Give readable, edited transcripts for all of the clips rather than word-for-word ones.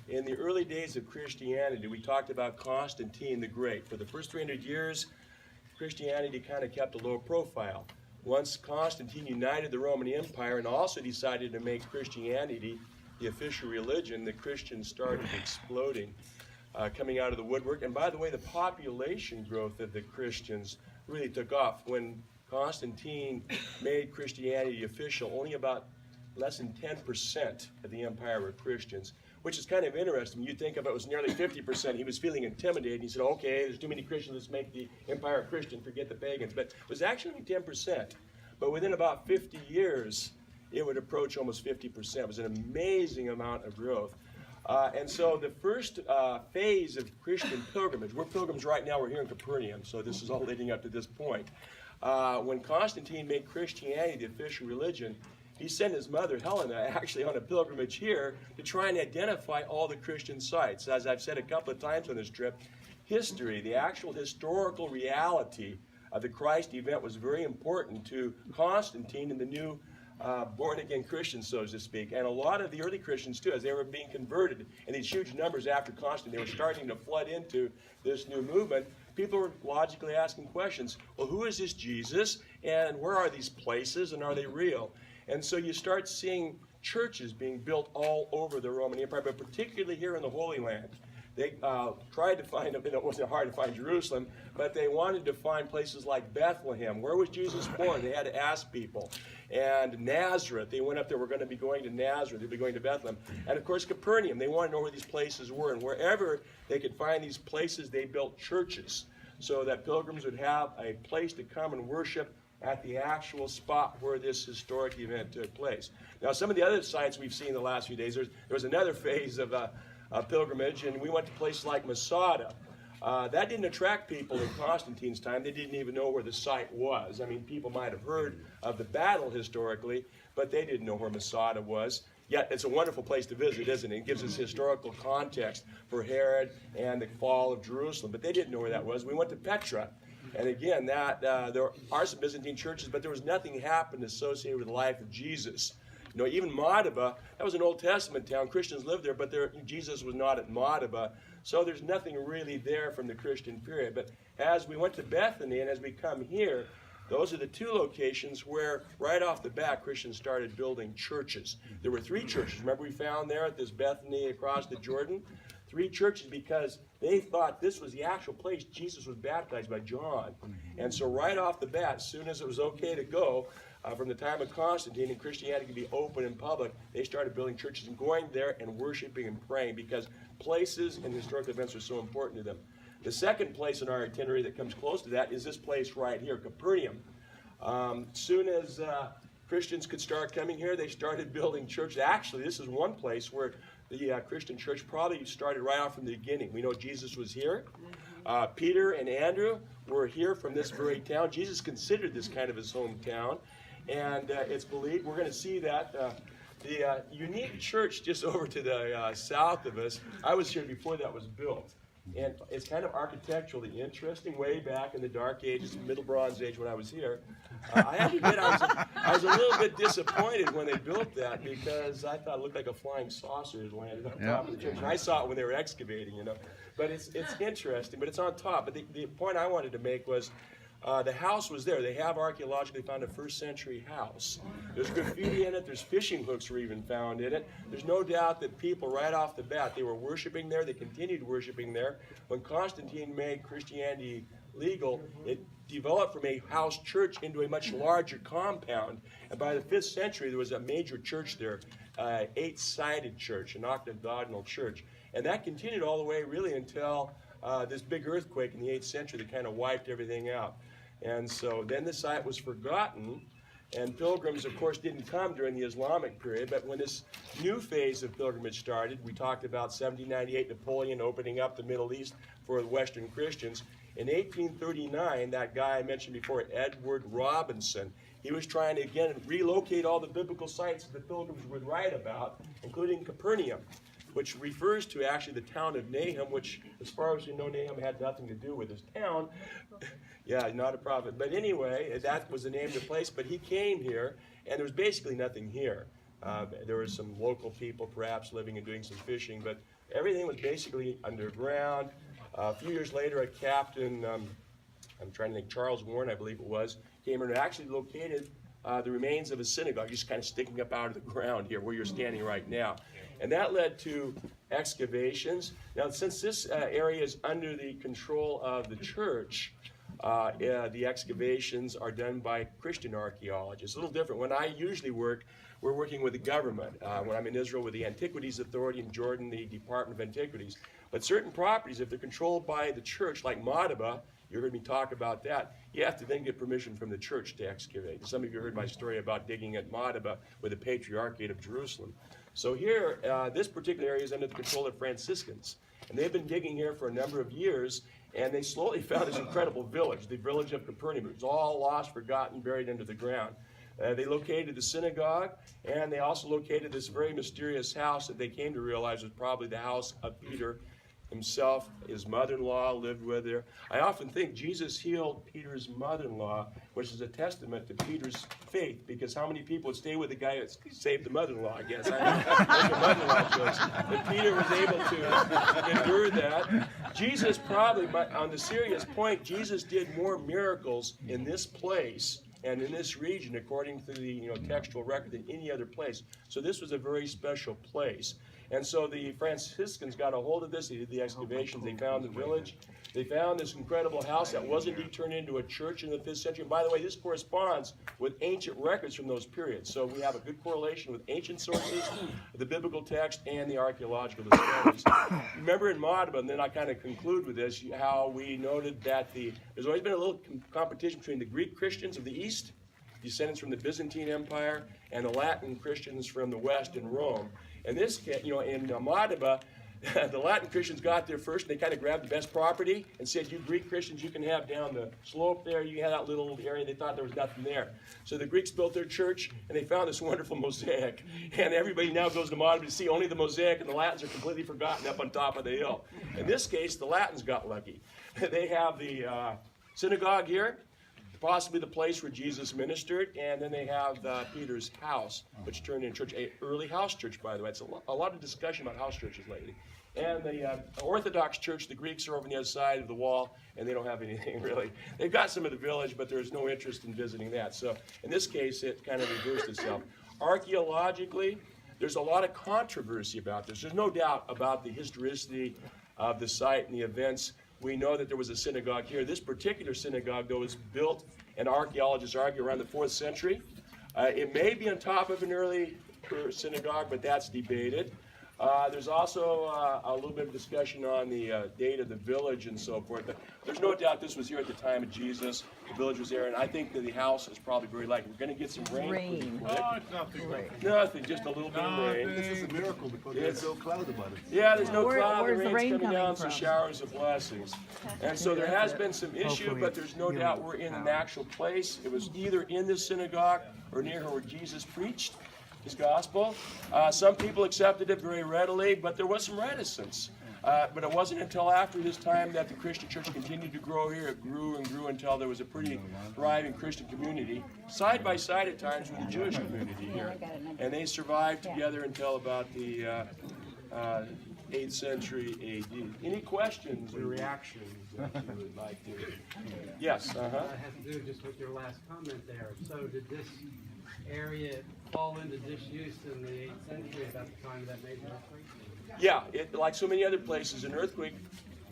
In the early days of Christianity, we talked about Constantine the Great. For the first 300 years, Christianity kind of kept a low profile. Once Constantine united the Roman Empire and also decided to make Christianity the official religion, the Christians started exploding, coming out of the woodwork. And by the way, the population growth of the Christians really took off. When Constantine made Christianity official, only about less than 10% of the empire were Christians, which is kind of interesting. You'd think if it was nearly 50%, he was feeling intimidated. He said, okay, there's too many Christians, let's make the empire Christian, forget the pagans. But it was actually only 10%. But within about 50 years, it would approach almost 50%. It was an amazing amount of growth. And so the first phase of Christian pilgrimage, we're pilgrims right now, we're here in Capernaum, so this is all leading up to this point. When Constantine made Christianity the official religion, he sent his mother, Helena, actually on a pilgrimage here to try and identify all the Christian sites. As I've said a couple of times on this trip, history, the actual historical reality of the Christ event was very important to Constantine and the new born-again Christians, so to speak. And a lot of the early Christians, too, as they were being converted in these huge numbers after Constantine, they were starting to flood into this new movement. People were logically asking questions. Well, who is this Jesus? And where are these places? And are they real? And so you start seeing churches being built all over the Roman Empire, but particularly here in the Holy Land. They tried to find, it wasn't hard to find Jerusalem, but they wanted to find places like Bethlehem. Where was Jesus born? They had to ask people. And Nazareth, they went up there, we're going to be going to Nazareth, they'd be going to Bethlehem. And of course Capernaum, they wanted to know where these places were. And wherever they could find these places, they built churches so that pilgrims would have a place to come and worship at the actual spot where this historic event took place. Now, some of the other sites we've seen the last few days, there was another phase of pilgrimage, and we went to places like Masada. That didn't attract people in Constantine's time. They didn't even know where the site was. I mean, people might have heard of the battle historically, but they didn't know where Masada was. Yet it's a wonderful place to visit, isn't it? It gives us historical context for Herod and the fall of Jerusalem, but they didn't know where that was. We went to Petra. And again, there are some Byzantine churches, but there was nothing happened associated with the life of Jesus. You know, even Madaba, that was an Old Testament town. Christians lived there, but Jesus was not at Madaba. So there's nothing really there from the Christian period. But as we went to Bethany and as we come here, those are the two locations where, right off the bat, Christians started building churches. There were 3 churches. Remember we found there at this Bethany across the Jordan? 3 churches because they thought this was the actual place Jesus was baptized by John. And so right off the bat, as soon as it was okay to go, from the time of Constantine and Christianity could be open in public, they started building churches and going there and worshiping and praying because places and historical events are so important to them. The second place in our itinerary that comes close to that is this place right here, Capernaum. Soon as Christians could start coming here, they started building churches. Actually, this is one place where the Christian church probably started right off from the beginning. We know Jesus was here. Peter and Andrew were here from this very town. Jesus considered this kind of his hometown. And it's believed, we're going to see that the unique church just over to the south of us, I was here before that was built. And it's kind of architecturally interesting, way back in the Dark Ages, Middle Bronze Age when I was here. I have to admit, I was a little bit disappointed when they built that because I thought it looked like a flying saucer had landed on top of the church. And I saw it when they were excavating, you know. But it's interesting, but it's on top. But the point I wanted to make was the house was there. They have archaeologically found a 1st century house. There's graffiti in it. There's fishing hooks were even found in it. There's no doubt that people right off the bat, they were worshiping there. They continued worshiping there. When Constantine made Christianity legal, it developed from a house church into a much larger compound. And by the 5th century, there was a major church there, 8-sided church, an octagonal church. And that continued all the way really until this big earthquake in the 8th century that kind of wiped everything out. And so then the site was forgotten, and pilgrims, of course, didn't come during the Islamic period. But when this new phase of pilgrimage started, we talked about 1798, Napoleon opening up the Middle East for the Western Christians. In 1839, that guy I mentioned before, Edward Robinson, he was trying to, again, relocate all the biblical sites that the pilgrims would write about, including Capernaum, which refers to actually the town of Nahum, which, as far as you know, Nahum had nothing to do with his town. Yeah, not a prophet. But anyway, that was the name of the place. But he came here, and there was basically nothing here. There were some local people perhaps living and doing some fishing, but everything was basically underground. A few years later, a captain, I'm trying to think, Charles Warren, I believe it was, came in and actually located the remains of a synagogue just kind of sticking up out of the ground here where you're standing right now. And that led to excavations. Now, since this area is under the control of the church, the excavations are done by Christian archaeologists. A little different. When I usually work, we're working with the government. When I'm in Israel with the Antiquities Authority, in Jordan, the Department of Antiquities. But certain properties, if they're controlled by the church, like Madaba, you heard me talk about that, you have to then get permission from the church to excavate. Some of you heard my story about digging at Madaba with the Patriarchate of Jerusalem. So here, this particular area is under the control of Franciscans. And they've been digging here for a number of years, and they slowly found this incredible village, the village of Capernaum. It was all lost, forgotten, buried under the ground. They located the synagogue, and they also located this very mysterious house that they came to realize was probably the house of Peter himself. His mother-in-law lived with her. I often think Jesus healed Peter's mother-in-law, which is a testament to Peter's faith, because how many people would stay with the guy that saved the mother-in-law, I guess. I the mother-in-law jokes. But Peter was able to endure that. Jesus probably, on the serious point, Jesus did more miracles in this place and in this region, according to the textual record, than any other place. So this was a very special place. And so the Franciscans got a hold of this. They did the excavations. They found the village. They found this incredible house that was indeed turned into a church in the 5th century. And by the way, this corresponds with ancient records from those periods. So we have a good correlation with ancient sources, the biblical text, and the archaeological discoveries. Remember in Madaba, and then I kind of conclude with this, how we noted that there's always been a little competition between the Greek Christians of the East, descendants from the Byzantine Empire, and the Latin Christians from the West in Rome. And this, in Madaba, the Latin Christians got there first, and they kind of grabbed the best property and said, you Greek Christians, you can have down the slope there, you had that little area, they thought there was nothing there. So the Greeks built their church, and they found this wonderful mosaic. And everybody now goes to Madaba to see only the mosaic, and the Latins are completely forgotten up on top of the hill. In this case, the Latins got lucky. They have the synagogue here, possibly the place where Jesus ministered, and then they have Peter's house, which turned into church, an early house church, by the way. It's a lot of discussion about house churches lately. And the Orthodox church, the Greeks are over on the other side of the wall, and they don't have anything really. They've got some of the village, but there's no interest in visiting that. So in this case, it kind of reversed itself. Archaeologically, there's a lot of controversy about this. There's no doubt about the historicity of the site and the events. We know that there was a synagogue here. This particular synagogue, though, was built, and archaeologists argue, around the 4th century. It may be on top of an early synagogue, but that's debated. There's also a little bit of discussion on the date of the village and so forth. But there's no doubt this was here at the time of Jesus. The village was there, and I think that the house is probably very likely. We're going to get some rain. Oh, it's nothing. Nothing, just a little bit of rain. This is a miracle because there's no cloud about it. Yeah, there's no cloud. Where's The the rain's rain coming down, from? some showers of blessings. And so there has been some issue, but there's no doubt we're in an actual place. It was either in this synagogue or near where Jesus preached his gospel. Some people accepted it very readily, but there was some reticence. But it wasn't until after this time that the Christian church continued to grow here. It grew and grew until there was a pretty thriving Christian community, side by side at times with the Jewish community here. And they survived together until about the 8th century A.D. Any questions or reactions that you would like to? Yes. That has to do just with your last comment there. So did this area fall into disuse in the 8th century about the time of that major earthquake? Yeah, like so many other places, an earthquake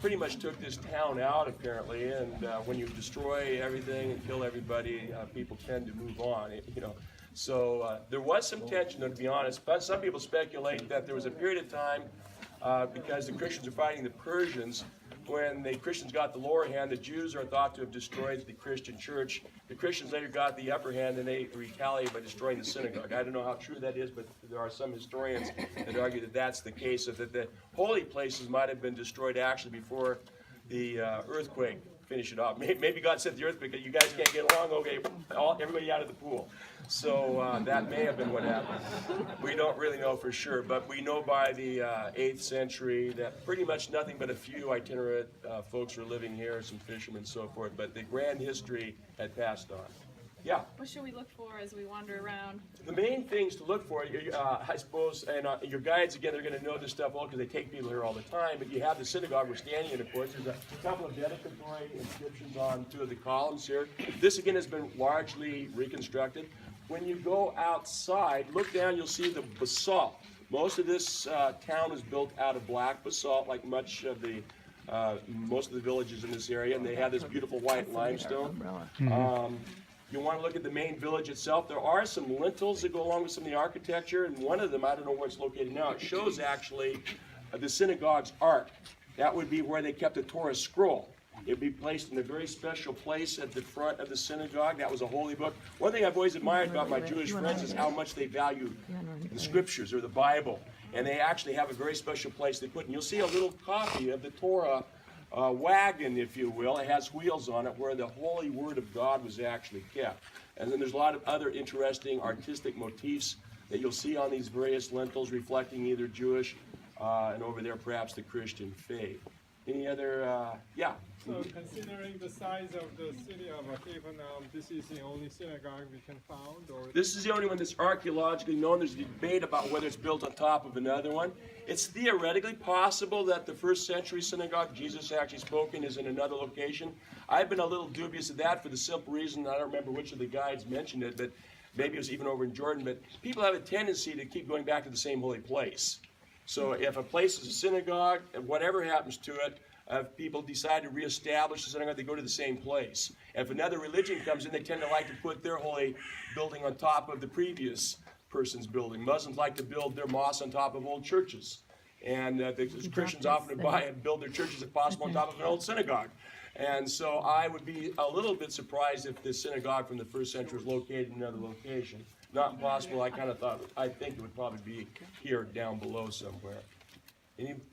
pretty much took this town out, apparently. And when you destroy everything and kill everybody, people tend to move on. So there was some tension, though, to be honest. But some people speculate that there was a period of time because the Christians are fighting the Persians. When the Christians got the lower hand, the Jews are thought to have destroyed the Christian church. The Christians later got the upper hand, and they retaliated by destroying the synagogue. I don't know how true that is, but there are some historians that argue that that's the case, so that the holy places might have been destroyed actually before the earthquake finished it off. Maybe God said the earthquake, you guys can't get along, okay, everybody out of the pool. So that may have been what happened. We don't really know for sure, but we know by the 8th century that pretty much nothing but a few itinerant folks were living here, some fishermen and so forth, but the grand history had passed on. Yeah. What should we look for as we wander around? The main things to look for, I suppose, and your guides, again, they're going to know this stuff well because they take people here all the time, but you have the synagogue we're standing in, of course. There's a couple of dedicatory inscriptions on two of the columns here. This, again, has been largely reconstructed. When you go outside, look down, you'll see the basalt. Most of this town is built out of black basalt, like much of the most of the villages in this area, and they have this beautiful white limestone. You want to look at the main village itself. There are some lintels that go along with some of the architecture, and one of them, I don't know where it's located now, it shows actually the synagogue's ark. That would be where they kept the Torah scroll. It would be placed in a very special place at the front of the synagogue. That was a holy book. One thing I've always admired about my Jewish friends is how much they value the scriptures or the Bible. And they actually have a very special place they put. And you'll see a little copy of the Torah wagon, if you will. It has wheels on it where the holy word of God was actually kept. And then there's a lot of other interesting artistic motifs that you'll see on these various lintels reflecting either Jewish and over there perhaps the Christian faith. Any other, yeah? So considering the size of the city of Capernaum, this is the only synagogue we can find? Or This is the only one that's archaeologically known. There's a debate about whether it's built on top of another one. It's theoretically possible that the first century synagogue Jesus actually spoke in is in another location. I've been a little dubious of that for the simple reason, I don't remember which of the guides mentioned it, but maybe it was even over in Jordan, but people have a tendency to keep going back to the same holy place. So if a place is a synagogue, and whatever happens to it, if people decide to reestablish the synagogue, they go to the same place. If another religion comes in, they tend to like to put their holy building on top of the previous person's building. Muslims like to build their mosques on top of old churches. And the Christians often buy and build their churches, if possible, on top of an old synagogue. And so I would be a little bit surprised if this synagogue from the first century was located in another location. Not impossible. I think it would probably be here down below somewhere.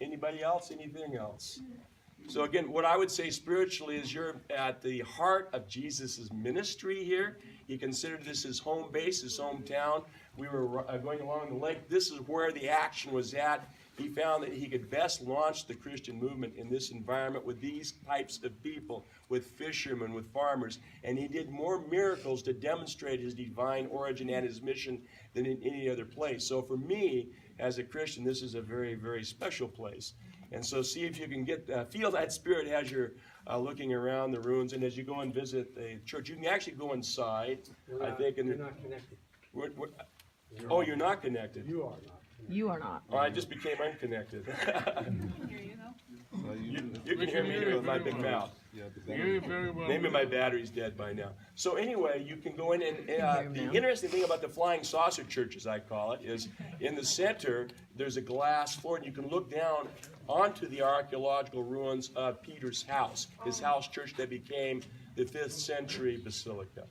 Anybody else? Anything else? So again, what I would say spiritually is you're at the heart of Jesus' ministry here. He considered this his home base, his hometown. We were going along the lake. This is where the action was at. He found that he could best launch the Christian movement in this environment with these types of people, with fishermen, with farmers. And he did more miracles to demonstrate his divine origin and his mission than in any other place. So for me, as a Christian, this is a very, very special place. And so see if you can feel that spirit as you're looking around the ruins. And as you go and visit the church, you can actually go inside. You're not connected. Oh, you're not connected. You are not. You are not. Oh, I just became unconnected. Here you go. You can hear me here with my big mouth. Maybe my battery's dead by now. So anyway, you can go in and the interesting thing about the flying saucer church, as I call it, is in the center there's a glass floor and you can look down onto the archaeological ruins of Peter's house, his house church that became the 5th century basilica.